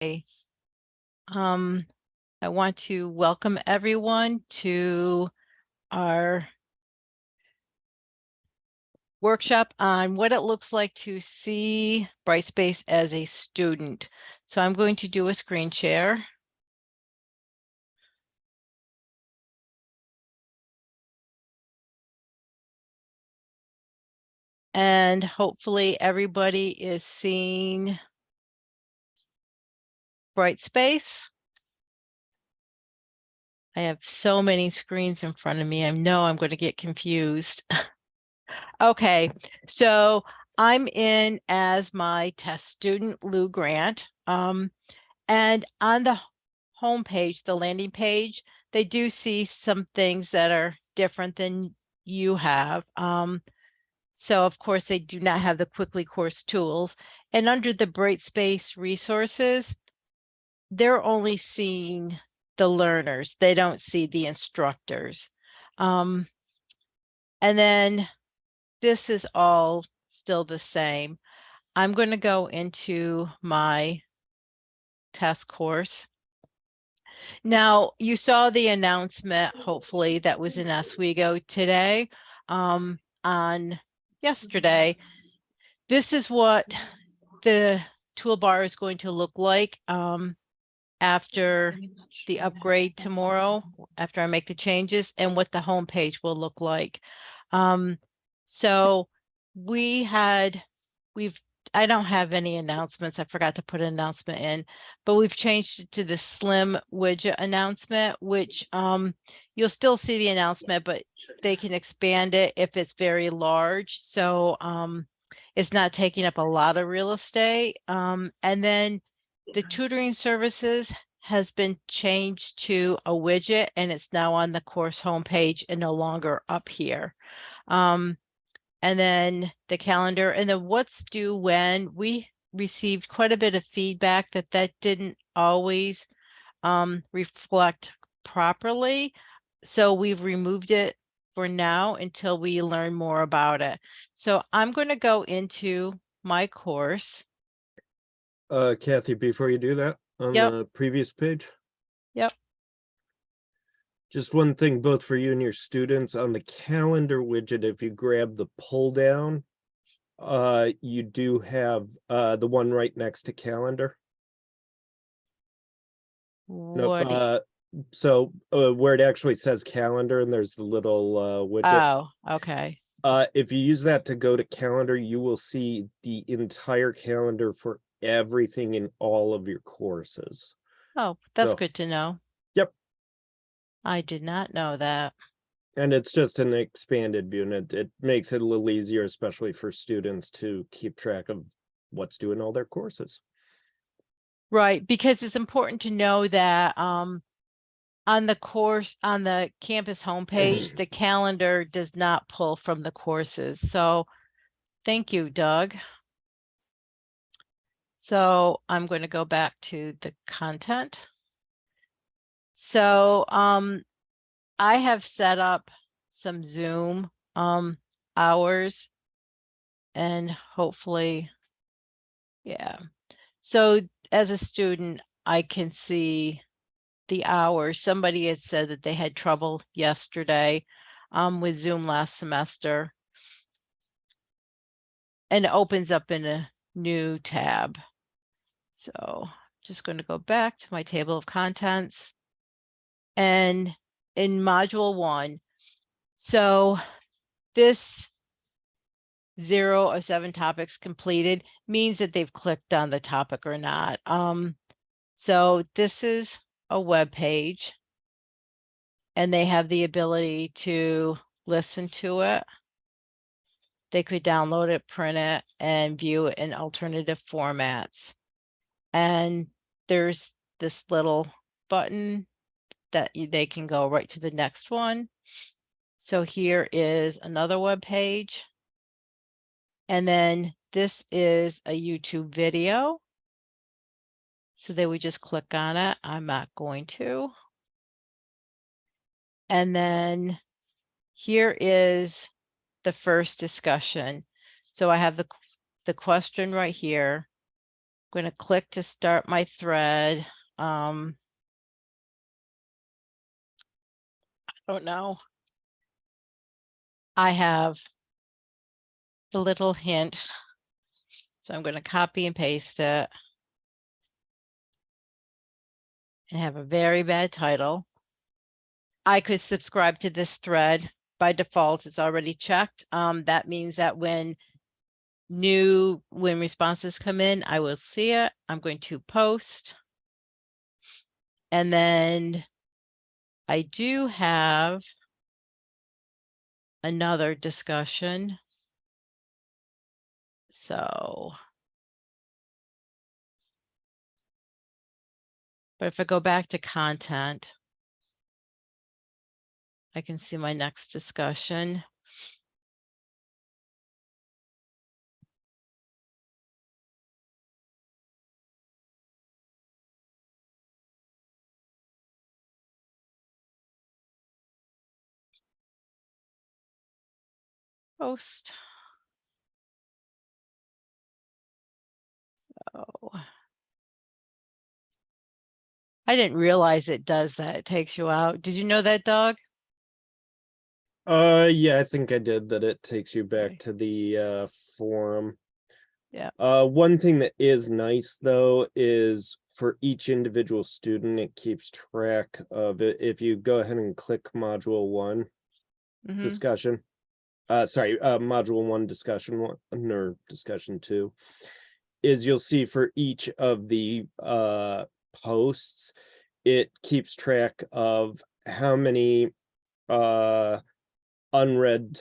I want to welcome everyone to our workshop on what it looks like to see Brightspace as a student. So I'm going to do a screen share. And hopefully everybody is seeing Brightspace. I have so many screens in front of me. I know I'm going to get confused. Okay, so I'm in as my test student, Lou Grant. And on the homepage, the landing page, they do see some things that are different than you have. So of course they do not have the quickly course tools. And under the Brightspace resources, they're only seeing the learners. They don't see the instructors. And then this is all still the same. I'm going to go into my test course. Now, you saw the announcement, hopefully, that was in Oswego today, on yesterday. This is what the toolbar is going to look like after the upgrade tomorrow, after I make the changes, and what the homepage will look like. So I don't have any announcements. I forgot to put an announcement in, but we've changed it to the slim widget announcement, which you'll still see the announcement, but they can expand it if it's very large. So it's not taking up a lot of real estate. And then the tutoring services has been changed to a widget, and it's now on the course homepage and no longer up here. And then the calendar, and then what's due when. We received quite a bit of feedback that didn't always reflect properly. So we've removed it for now until we learn more about it. So I'm going to go into my course. Kathi, before you do that, on Yep. the previous page, Yep. just one thing, both for you and your students, on the calendar widget, if you grab the pull down, you do have the one right next to calendar. What? So where it actually says calendar and there's the little widget. Oh, okay. If you use that to go to calendar, you will see the entire calendar for everything in all of your courses. Oh, that's So, good to know. Yep. I did not know that. And it's just an expanded view, and it makes it a little easier, especially for students, to keep track of what's due in all their courses. Right, because it's important to know that on the campus homepage, the calendar does not pull from the courses. So thank you, Doug. So I'm going to go back to the content. So I have set up some Zoom hours, and hopefully, yeah. So as a student, I can see the hours. Somebody had said that they had trouble yesterday with Zoom last semester, and it opens up in a new tab. So just going to go back to my table of contents, and in module 1, so this 0 of 7 topics completed means that they've clicked on the topic or not. So this is a web page, and they have the ability to listen to it. They could download it, print it, and view it in alternative formats. And there's this little button that they can go right to the next one. So here is another web page. And then this is a YouTube video. So they would just click on it. I'm not going to. And then here is the first discussion. So I have the question right here. going to click to start my thread. I don't know. I have the little hint. So I'm going to copy and paste it. And have a very bad title. I could subscribe to this thread. By default, it's already checked. That means that when responses come in, I will see it. I'm going to post. And then I do have another discussion. So, but if I go back to content, I can see my next discussion. Post. So I didn't realize it does that. It takes you out. Did you know that, dog? Yeah, I think I did that. It takes you back Okay. to the forum. Yeah. One thing that is nice though is for each individual student, it keeps track of it. If you go ahead and click module 1 discussion, module 1 discussion 1 or discussion 2, is you'll see for each of the posts, it keeps track of how many unread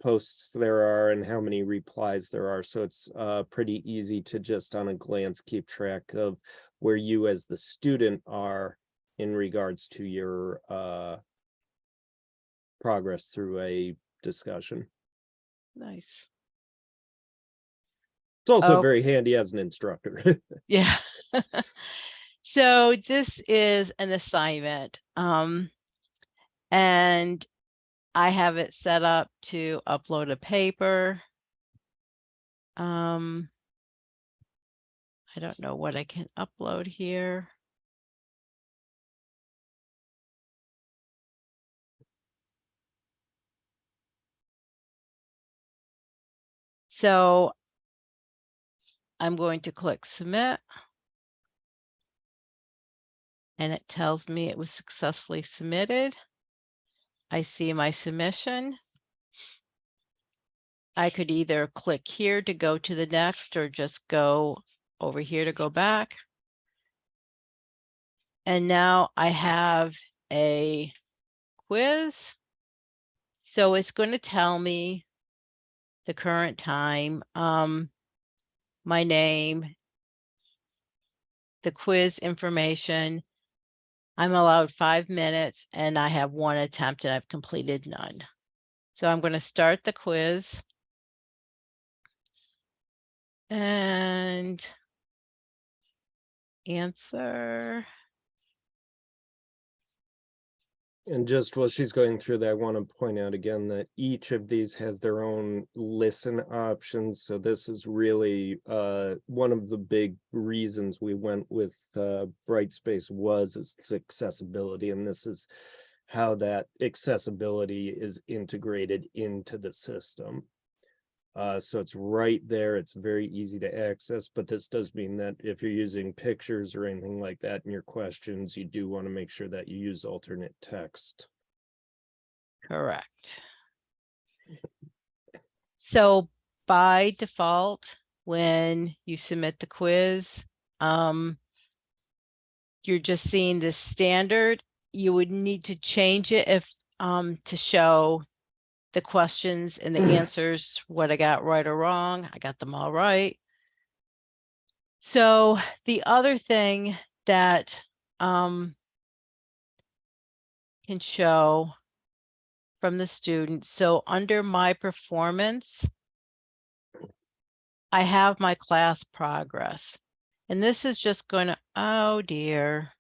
posts there are and how many replies there are. So it's pretty easy to just on a glance keep track of where you as the student are in regards to your progress through a discussion. Nice. It's also Oh, very handy as an instructor. yeah. So this is an assignment. And I have it set up to upload a paper. I don't know what I can upload here. So I'm going to click submit. And it tells me it was successfully submitted. I see my submission. I could either click here to go to the next or just go over here to go back. And now I have a quiz. So it's going to tell me the current time, my name, the quiz information. I'm allowed 5 minutes and I have 1 attempt and I've completed none. So I'm going to start the quiz. And answer. And just while she's going through that, I want to point out again that each of these has their own listen options. So this is really one of the big reasons we went with Brightspace was its accessibility. And this is how that accessibility is integrated into the system. So it's right there. It's very easy to access, but this does mean that if you're using pictures or anything like that in your questions, you do want to make sure that you use alternate text. Correct. So by default, when you submit the quiz, you're just seeing this standard. You would need to change it if to show the questions and the answers, what I got right or wrong. I got them all right. So the other thing that can show from the student, so under my performance, I have my class progress. And this is just going to, oh dear.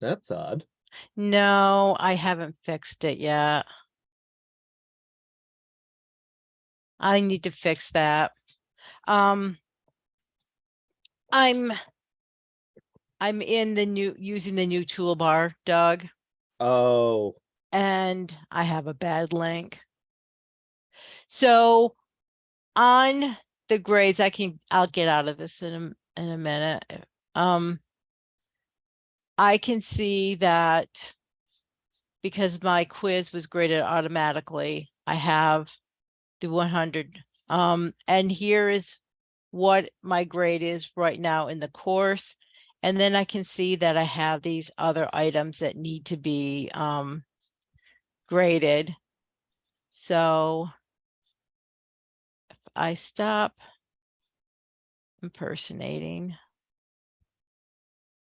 That's odd. No, I haven't fixed it yet. I need to fix that. I'm in the using the new toolbar, Doug, Oh, and I have a bad link. So on the grades, I'll get out of this in a minute. I can see that because my quiz was graded automatically, I have the 100. And here is what my grade is right now in the course. And then I can see that I have these other items that need to be graded. So if I stop impersonating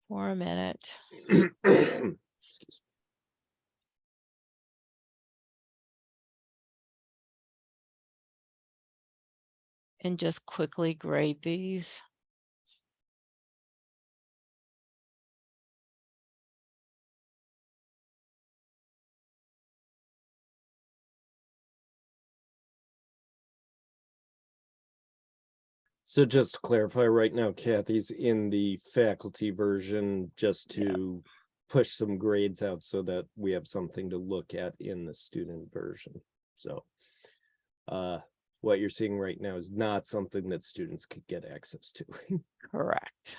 for a minute. excuse me. And just quickly grade these. So just to clarify right now, Kathy's in the faculty version just to push some grades out so that we have something to look at in the student version. So what you're seeing right now is not something that students could get access to. Correct.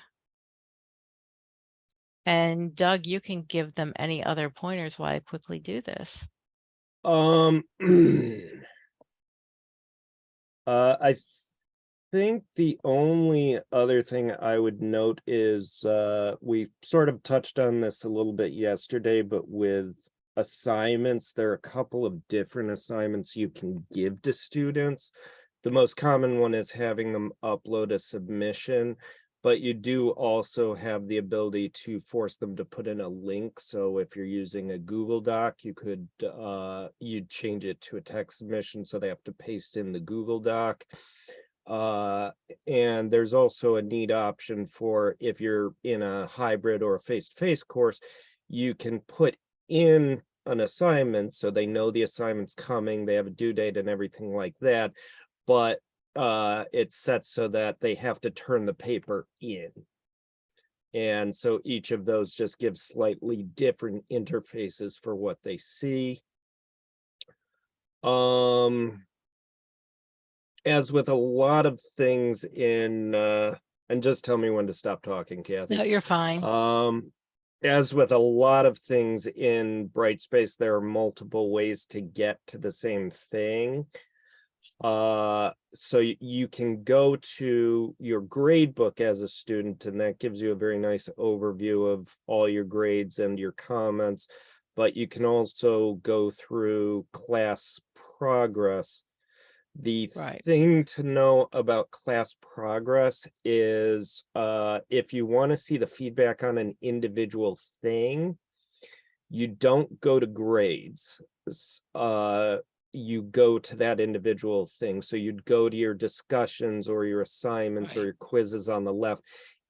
And Doug, you can give them any other pointers while I quickly do this. I think the only other thing I would note is we sort of touched on this a little bit yesterday, but with assignments, there are a couple of different assignments you can give to students. The most common one is having them upload a submission, but you do also have the ability to force them to put in a link. So if you're using a Google Doc, you could you'd change it to a text submission, so they have to paste in the Google Doc. And there's also a neat option for if you're in a hybrid or a face-to-face course, you can put in an assignment so they know the assignment's coming, they have a due date and everything like that, but it's set so that they have to turn the paper in. And so each of those just gives slightly different interfaces for what they see. As with a lot of things in and just tell me when to stop talking, Kathy. No, you're fine. As with a lot of things in Brightspace, there are multiple ways to get to the same thing. So you can go to your grade book as a student, and that gives you a very nice overview of all your grades and your comments, but you can also go through class progress. The thing to know about class progress is if you want to see the feedback on an individual thing, you don't go to grades. You go to that individual thing. So you'd go to your discussions or your assignments or your quizzes on the left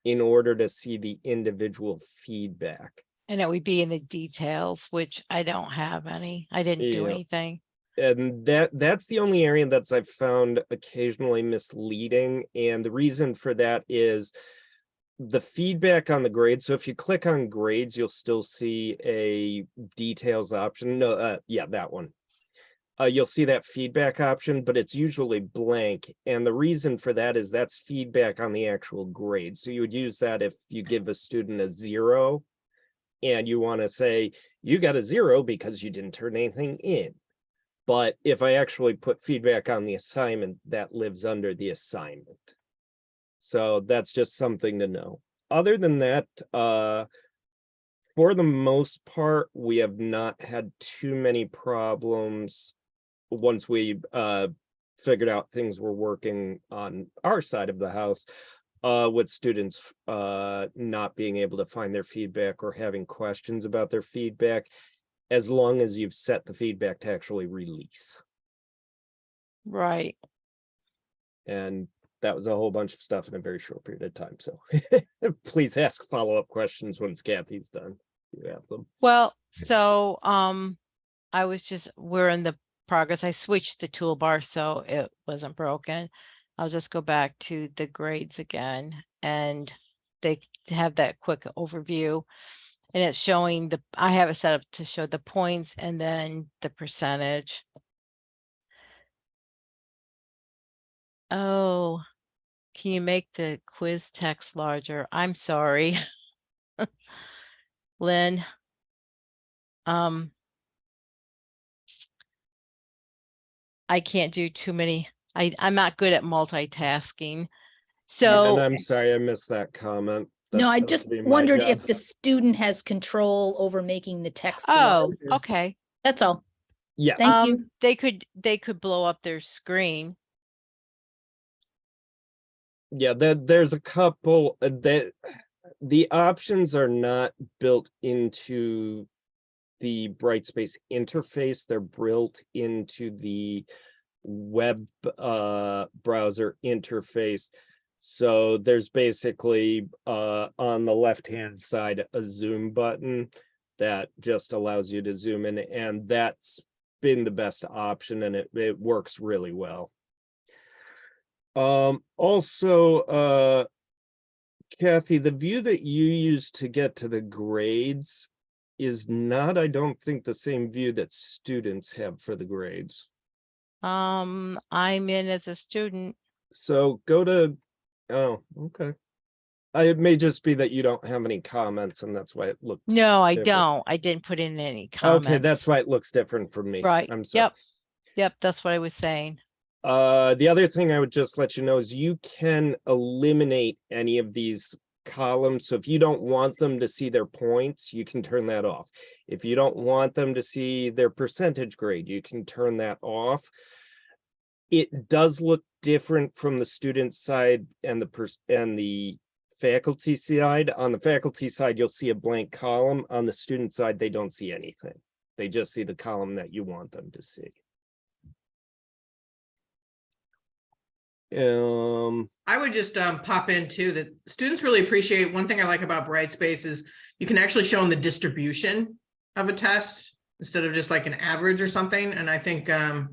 in order to see the individual feedback. And it would be in the details, which I don't have any. I didn't do anything. And that's the only area that's I've found occasionally misleading. And the reason for that is the feedback on the grade. So if you click on grades, you'll still see a details option. No, yeah, that one. You'll see that feedback option, but it's usually blank. And the reason for that is that's feedback on the actual grade. So you would use that if you give a student a 0 and you want to say you got a 0 because you didn't turn anything in. But if I actually put feedback on the assignment, that lives under the assignment. So that's just something to know. Other than that, for the most part, we have not had too many problems once we figured out things were working on our side of the house with students not being able to find their feedback or having questions about their feedback, as long as you've set the feedback to actually release. Right. And that was a whole bunch of stuff in a very short period of time. So please ask follow-up questions once Kathy's done. You have them. Well, so we're in the progress. I switched the toolbar so it wasn't broken. I'll just go back to the grades again. And they have that quick overview. And it's showing I have it set up to show the points and then the percentage. Oh, can you make the quiz text larger? I'm sorry. Lynn. I can't do too many. I'm not good at multitasking. So And I'm sorry, I missed that comment. No, I supposed just to be my wondered job. if the student has control over making the text oh, larger. okay. That's all. Yes. Thank you. They could blow up their screen. Yeah, there's a couple that the options are not built into the Brightspace interface. They're built into the web browser interface. So there's basically on the left-hand side a zoom button that just allows you to zoom in, and that's been the best option, and it works really well. Also, Kathi, the view that you use to get to the grades is not, I don't think, the same view that students have for the grades. I'm in as a student. So go to, oh, okay. It may just be that you don't have any comments and that's why it looks. No, I different. don't. I didn't put in any comments. Okay, that's why it looks different from me. Right. I'm sorry. Yep, that's what I was saying. The other thing I would just let you know is you can eliminate any of these columns. So if you don't want them to see their points, you can turn that off. If you don't want them to see their percentage grade, you can turn that off. It does look different from the student side and the faculty side. On the faculty side, you'll see a blank column. On the student side, they don't see anything. They just see the column that you want them to see. I would just pop in too that students really appreciate. One thing I like about Brightspace is you can actually show them the distribution of a test instead of just like an average or something. And I think the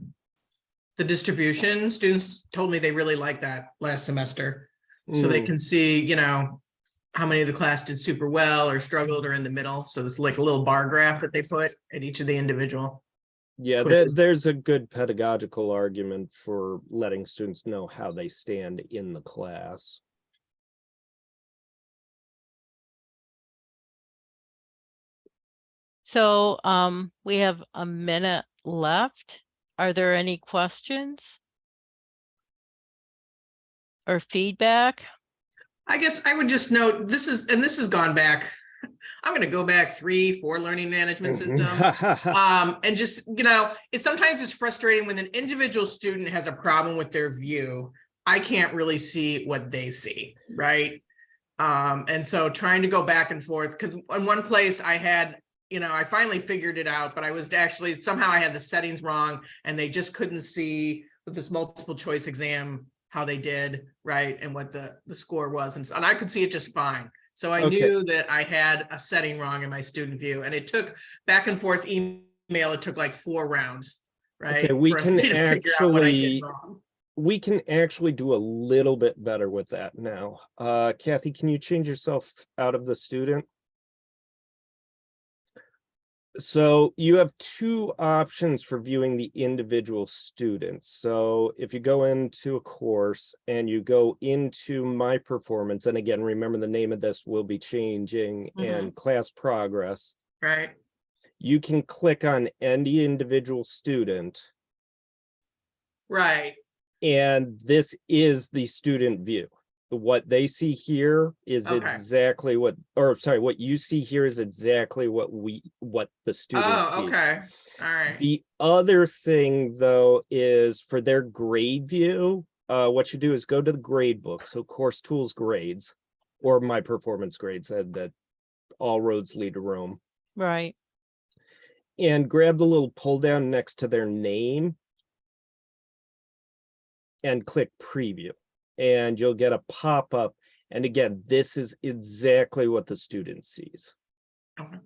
distribution, students told me they really like that last semester. So they can see, you know, how many of the class did super well or struggled or in the middle. So it's like a little bar graph that they put at each of the individual. Yeah, there's a good pedagogical argument for letting students know how they stand in the class. So we have a minute left. Are there any questions or feedback? I guess I would just note this has gone back. I'm going to go back 3-4 learning management system. And just, you know, sometimes it's frustrating when an individual student has a problem with their view. I can't really see what they see, right? And so trying to go back and forth, because in one place I had, you know, I finally figured it out, but I was actually, somehow I had the settings wrong and they just couldn't see with this multiple choice exam how they did, right? And what the score was. And I could see it just fine. So I knew that I had a setting wrong in my student view, and it took back and forth email. It took like 4 rounds, right? Okay, we can actually do a little bit better with that now. Kathi, can you change yourself out of the student? So you have 2 options for viewing the individual students. So if you go into a course and you go into my performance, and again, remember the name of this will be changing, and class progress. Right. You can click on any individual student. Right. And this is the student view. What they see here is exactly what you see here is exactly what the student sees. Okay. All right. The other thing though is for their grade view, what you do is go to the grade book. So course tools grades, or my performance grades, that all roads lead to Rome. Right. And grab the little pull down next to their name and click preview. And you'll get a pop-up. And again, this is exactly what the student sees. Okay.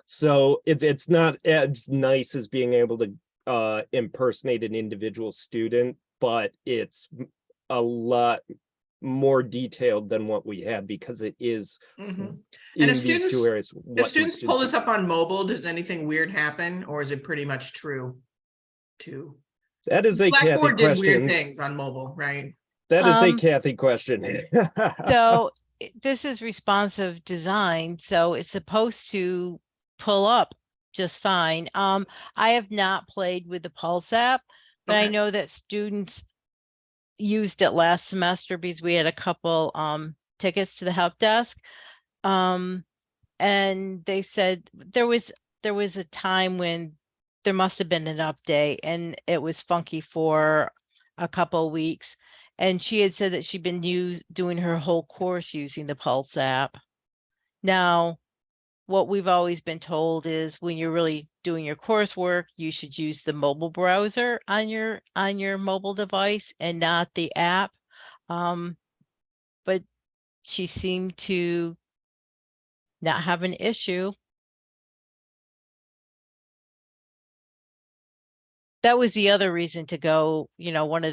So it's not as nice as being able to impersonate an individual student, but it's a lot more detailed than what we have, because it is Mhm. in if these two students- areas. If what students these pull this use. up on mobile, does anything weird happen, or is it pretty much true too? That is a Kathy Blackboard did weird question. things on mobile, right? That is a Um, Kathy question. So this is responsive design, so it's supposed to pull up just fine. I have not played with the Pulse app, but I Okay. know that students used it last semester because we had a couple tickets to the help desk. And they said there was a time when there must have been an update and it was funky for a couple weeks. And she had said that she'd been doing her whole course using the Pulse app. Now, what we've always been told is when you're really doing your coursework, you should use the mobile browser on your mobile device and not the app. But she seemed to not have an issue. That was the other reason to go, one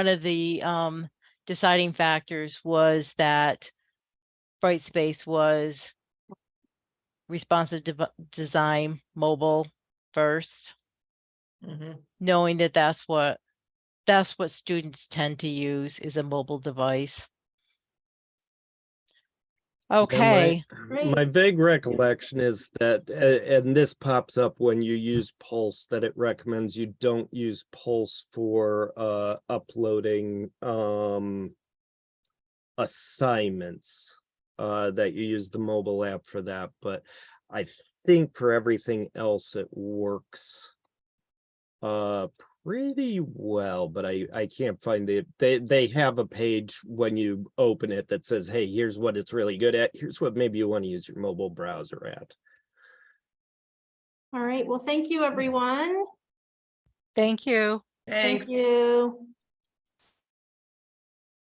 of the deciding factors was that Brightspace was responsive design mobile first, Mhm. knowing that that's what students tend to use is a mobile device. Okay. My vague recollection is that, and this pops up when you use Pulse, that it recommends you don't use Pulse for uploading assignments, that you use the mobile app for that. But I think for everything else it works pretty well, but I can't find it. They have a page when you open it that says, hey, here's what it's really good at. Here's what maybe you want to use your mobile browser at. All right. Well, thank you, everyone. Thank you. Thanks. Thank you.